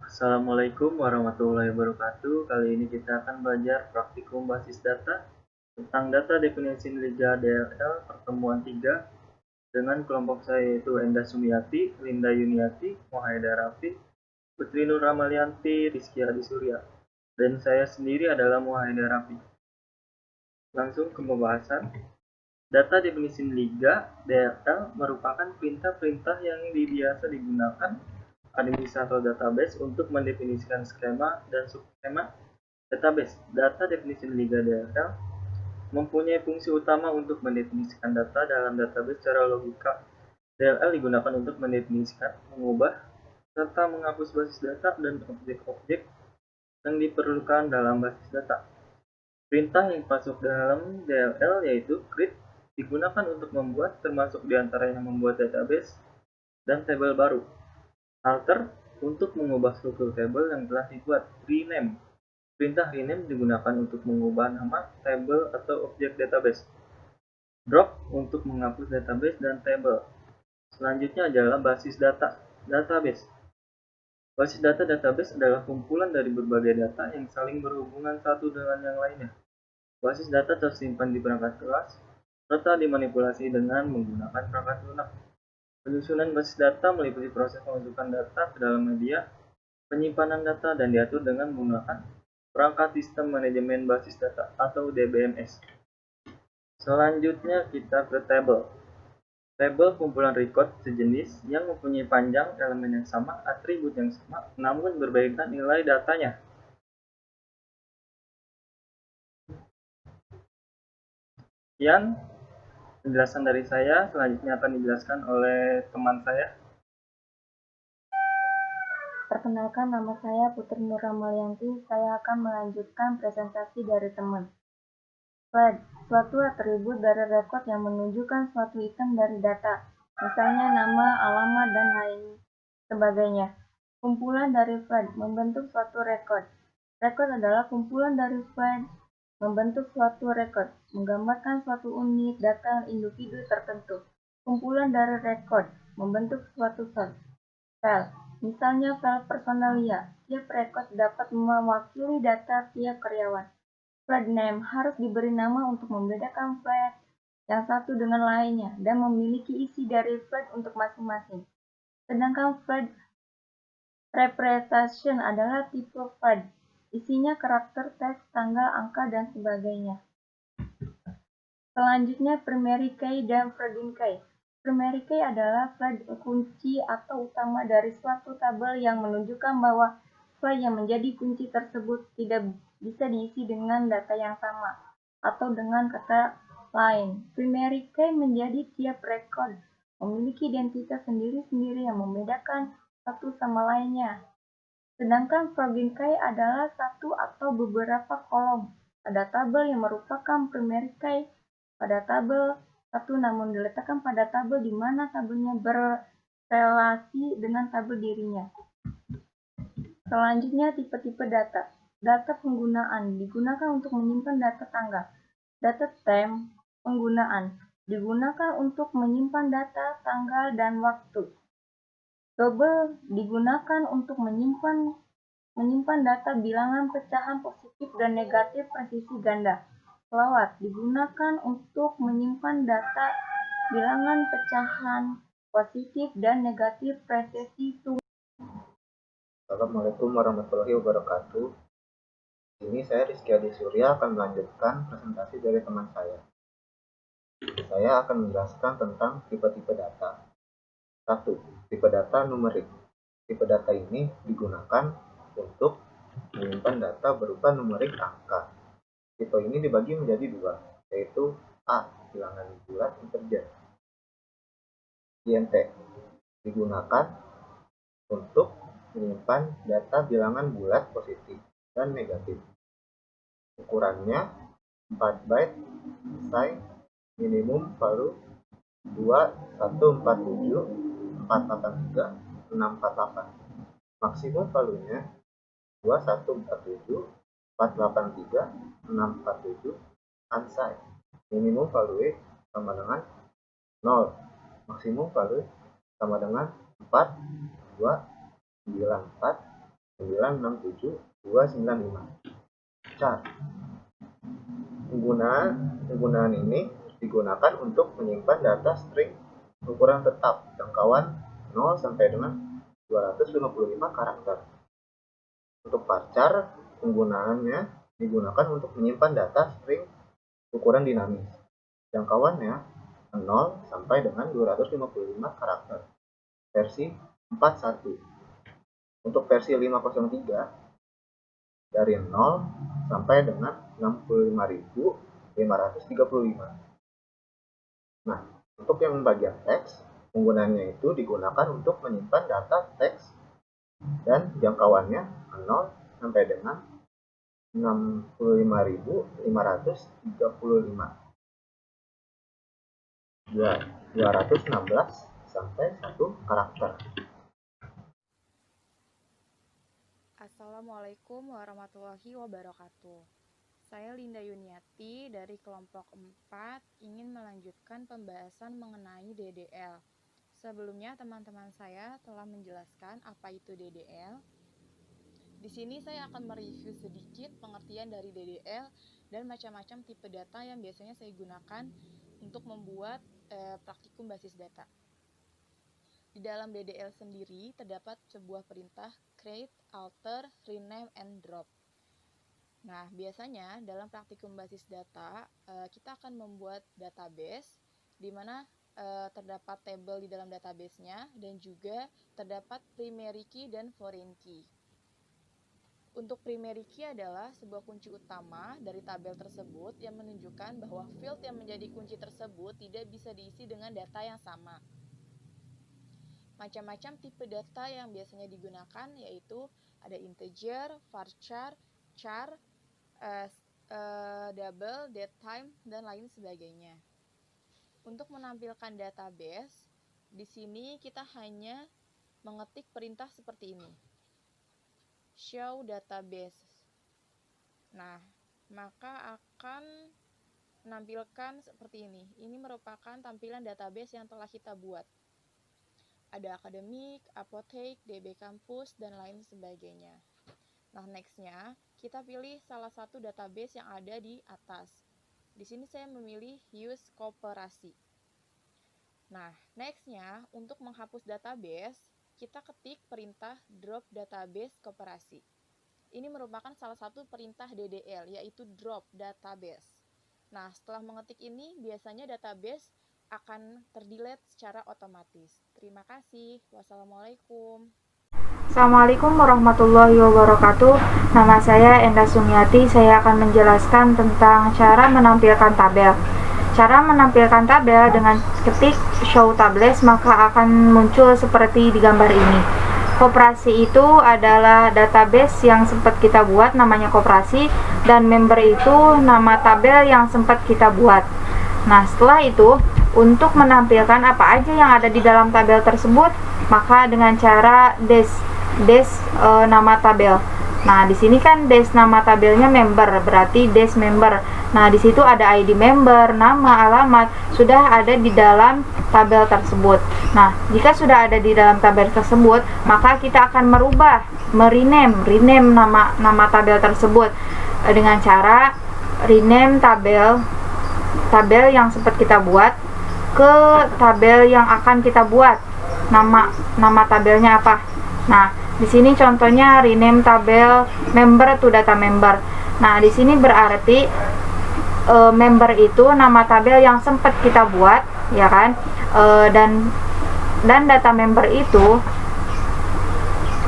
Assalamualaikum warahmatullahi wabarakatuh. Kali ini kita akan belajar praktikum basis data tentang data definition Liga DLL pertemuan 3 dengan kelompok saya yaitu Enda Sumiati, Linda Yuniati, Muhaida Rafi, Putri Nur Ramalianti, Rizky Adi Surya, dan saya sendiri adalah Muhaida Rafi. Langsung ke pembahasan. Data definition Liga DLL merupakan perintah-perintah yang biasa digunakan administrator database untuk mendefinisikan skema dan subskema database. Data definition Liga DLL mempunyai fungsi utama untuk mendefinisikan data dalam database secara logika. DLL digunakan untuk mendefinisikan, mengubah, serta menghapus basis data dan objek-objek yang diperlukan dalam basis data. Perintah yang masuk dalam DLL yaitu create digunakan untuk membuat, termasuk diantaranya membuat database dan tabel baru. Alter untuk mengubah struktur tabel yang telah dibuat. Rename. Perintah rename digunakan untuk mengubah nama tabel atau objek database. Drop untuk menghapus database dan tabel. Selanjutnya adalah basis data. Database. Basis data database adalah kumpulan dari berbagai data yang saling berhubungan satu dengan yang lainnya. Basis data tersimpan di perangkat kelas serta dimanipulasi dengan menggunakan perangkat lunak. Penyusunan basis data meliputi proses pemasukan data ke dalam media, penyimpanan data, dan diatur dengan menggunakan perangkat sistem manajemen basis data atau DBMS. Selanjutnya kita ke tabel. Tabel kumpulan record sejenis yang mempunyai panjang, elemen yang sama, atribut yang sama, namun berbeda nilai datanya. Sekian penjelasan dari saya, selanjutnya akan dijelaskan oleh teman saya. Perkenalkan, nama saya Putri Nur Ramalianti. Saya akan melanjutkan presentasi dari teman. Flag, suatu atribut dari record yang menunjukkan suatu item dari data, misalnya nama, alamat, dan lain sebagainya. Kumpulan dari flag membentuk suatu record. Record adalah kumpulan dari flag membentuk suatu record, menggambarkan suatu unit data individu tertentu. Kumpulan dari record membentuk suatu file. Misalnya file personalia, tiap record dapat mewakili data tiap karyawan. Flag name harus diberi nama untuk membedakan flag yang satu dengan lainnya dan memiliki isi dari flag untuk masing-masing. Sedangkan flag representation adalah tipe flag. Isinya karakter, teks, tanggal, angka, dan sebagainya. Selanjutnya primary key dan forbidden key. Primary key adalah flag kunci atau utama dari suatu tabel yang menunjukkan bahwa flag yang menjadi kunci tersebut tidak bisa diisi dengan data yang sama, atau dengan kata lain, primary key menjadi tiap record memiliki identitas sendiri-sendiri yang membedakan satu sama lainnya. Sedangkan forbidden key adalah satu atau beberapa kolom pada tabel yang merupakan primary key pada tabel satu namun diletakkan pada tabel di mana tabelnya berrelasi dengan tabel dirinya. Selanjutnya tipe-tipe data. Data penggunaan digunakan untuk menyimpan data tanggal. Data time penggunaan digunakan untuk menyimpan data tanggal dan waktu. Double digunakan untuk menyimpan data bilangan pecahan positif dan negatif presisi ganda. Float digunakan untuk menyimpan data bilangan pecahan positif dan negatif presisi tunggal. Assalamualaikum warahmatullahi wabarakatuh. Ini saya Rizky Adi Surya akan melanjutkan presentasi dari teman saya. Saya akan menjelaskan tentang tipe-tipe data. 1. Tipe data numerik. Tipe data ini digunakan untuk menyimpan data berupa numerik angka. Tipe ini dibagi menjadi dua, yaitu A. Bilangan bulat integer. INT digunakan untuk menyimpan data bilangan bulat positif dan negatif. Ukurannya 4 byte, size minimum value 2147 483 648. Maksimum value-nya 2147 483 647. Unsigned. Minimum value sama dengan 0. Maksimum value sama dengan 4 2 94 Car. Penggunaan ini digunakan untuk menyimpan data string ukuran tetap jangkauan 0 sampai dengan 255 karakter. Untuk varchar, penggunaannya digunakan untuk menyimpan data string ukuran dinamis jangkauannya 0 sampai dengan 255 karakter. Versi 4.1. Untuk versi 5.03 dari 0 sampai dengan 65.535. Nah, untuk yang bagian teks, penggunaannya itu digunakan untuk menyimpan data teks dan jangkauannya 0 sampai dengan 65.535. 216 sampai 1 karakter. Assalamualaikum warahmatullahi wabarakatuh. Saya Linda Yuniati dari kelompok 4 ingin melanjutkan pembahasan mengenai DDL. Sebelumnya teman-teman saya telah menjelaskan apa itu DDL. Di sini saya akan mereview sedikit pengertian dari DDL dan macam-macam tipe data yang biasanya saya gunakan untuk membuat praktikum basis data. Di dalam DDL sendiri terdapat sebuah perintah create, alter, rename, and drop. Nah, biasanya dalam praktikum basis data kita akan membuat database di mana terdapat tabel di dalam database-nya dan juga terdapat primary key dan foreign key. Untuk primary key adalah sebuah kunci utama dari tabel tersebut yang menunjukkan bahwa field yang menjadi kunci tersebut tidak bisa diisi dengan data yang sama. Macam-macam tipe data yang biasanya digunakan yaitu ada integer, varchar, char, double, datetime, dan lain sebagainya. Untuk menampilkan database, di sini kita hanya mengetik perintah seperti ini. Show database. Nah, maka akan menampilkan seperti ini. Ini merupakan tampilan database yang telah kita buat. Ada akademik, apotek, DB kampus, dan lain sebagainya. Nah, next-nya kita pilih salah satu database yang ada di atas. Di sini saya memilih use koperasi. Nah, next-nya untuk menghapus database, kita ketik perintah drop database koperasi. Ini merupakan salah satu perintah DDL, yaitu drop database. Nah, setelah mengetik ini, biasanya database akan terdelete secara otomatis. Terima kasih. Wassalamualaikum. Assalamualaikum warahmatullahi wabarakatuh. Nama saya Enda Sumiati. Saya akan menjelaskan tentang cara menampilkan tabel. Cara menampilkan tabel dengan ketik show tables maka akan muncul seperti di gambar ini. Koperasi itu adalah database yang sempat kita buat, namanya koperasi, dan member itu nama tabel yang sempat kita buat. Nah, setelah itu untuk menampilkan apa aja yang ada di dalam tabel tersebut, maka dengan cara des nama tabel. Nah, di sini kan des nama tabelnya member, berarti des member. Nah, di situ ada ID member, nama, alamat, sudah ada di dalam tabel tersebut. Nah, jika sudah ada di dalam tabel tersebut, maka kita akan rename nama tabel tersebut dengan cara rename tabel yang sempat kita buat ke tabel yang akan kita buat. Nama tabelnya apa? Nah, di sini contohnya rename tabel member to data member. Nah, di sini berarti member itu nama tabel yang sempat kita buat, ya kan? Dan data member itu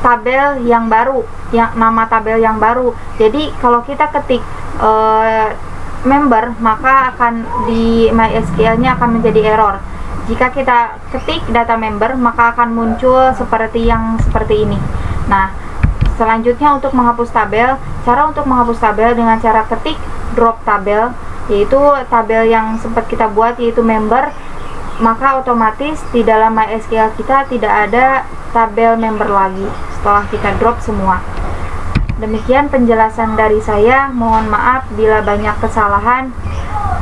tabel yang baru, nama tabel yang baru. Jadi kalau kita ketik member, maka akan di MySQL-nya akan menjadi error. Jika kita ketik data member, maka akan muncul seperti ini. Nah, selanjutnya untuk menghapus tabel, cara untuk menghapus tabel dengan cara ketik drop tabel, yaitu tabel yang sempat kita buat yaitu member, maka otomatis di dalam MySQL kita tidak ada tabel member lagi setelah kita drop semua. Demikian penjelasan dari saya, mohon maaf bila banyak kesalahan,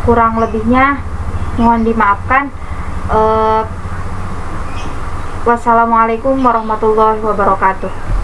kurang lebihnya mohon dimaafkan. Wassalamualaikum warahmatullahi wabarakatuh.